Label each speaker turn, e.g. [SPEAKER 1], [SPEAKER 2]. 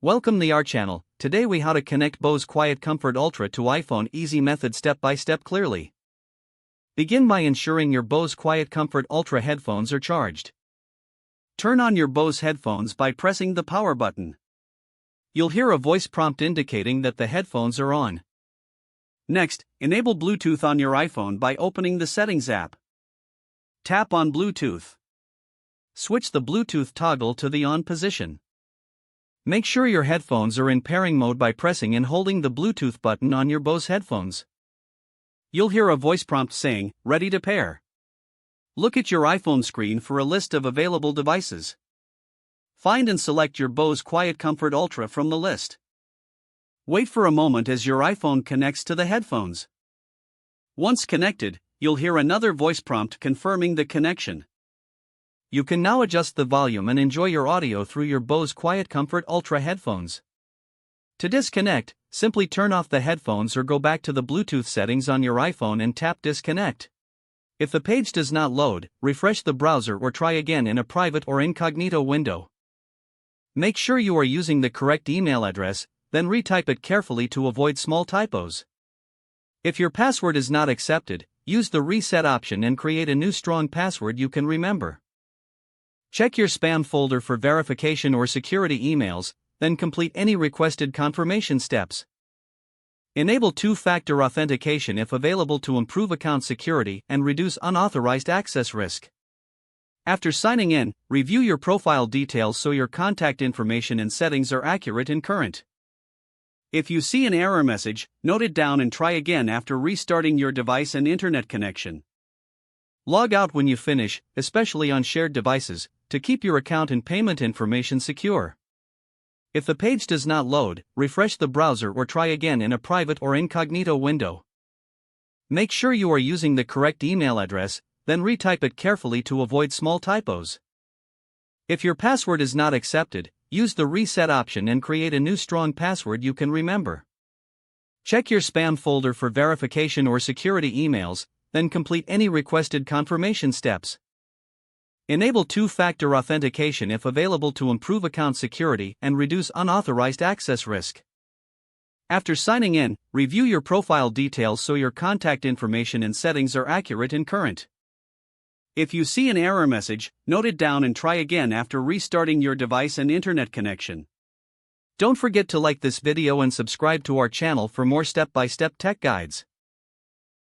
[SPEAKER 1] Welcome to our channel. Today we how to connect Bose QuietComfort Ultra to iPhone. Easy method, step by step, clearly. Begin by ensuring your Bose QuietComfort Ultra headphones are charged. Turn on your Bose headphones by pressing the power button. You'll hear a voice prompt indicating that the headphones are on. Next, enable Bluetooth on your iPhone by opening the Settings app. Tap on Bluetooth. Switch the Bluetooth toggle to the on position. Make sure your headphones are in pairing mode by pressing and holding the Bluetooth button on your Bose headphones. You'll hear a voice prompt saying, "Ready to pair." Look at your iPhone screen for a list of available devices. Find and select your Bose QuietComfort Ultra from the list. Wait for a moment as your iPhone connects to the headphones. Once connected, you'll hear another voice prompt confirming the connection. You can now adjust the volume and enjoy your audio through your Bose QuietComfort Ultra headphones. To disconnect, simply turn off the headphones or go back to the Bluetooth settings on your iPhone and tap Disconnect. If the page does not load, refresh the browser or try again in a private or incognito window. Make sure you are using the correct email address, then retype it carefully to avoid small typos. If your password is not accepted, use the reset option and create a new strong password you can remember. Check your spam folder for verification or security emails, then complete any requested confirmation steps. Enable two-factor authentication if available to improve account security and reduce unauthorized access risk. After signing in, review your profile details so your contact information and settings are accurate and current. If you see an error message, note it down and try again after restarting your device and internet connection. Log out when you finish, especially on shared devices, to keep your account and payment information secure. If the page does not load, refresh the browser or try again in a private or incognito window. Make sure you are using the correct email address, then retype it carefully to avoid small typos. If your password is not accepted, use the reset option and create a new strong password you can remember. Check your spam folder for verification or security emails, then complete any requested confirmation steps. Enable two-factor authentication if available to improve account security and reduce unauthorized access risk. After signing in, review your profile details so your contact information and settings are accurate and current. If you see an error message, note it down and try again after restarting your device and internet connection. Don't forget to like this video and subscribe to our channel for more step-by-step tech guides.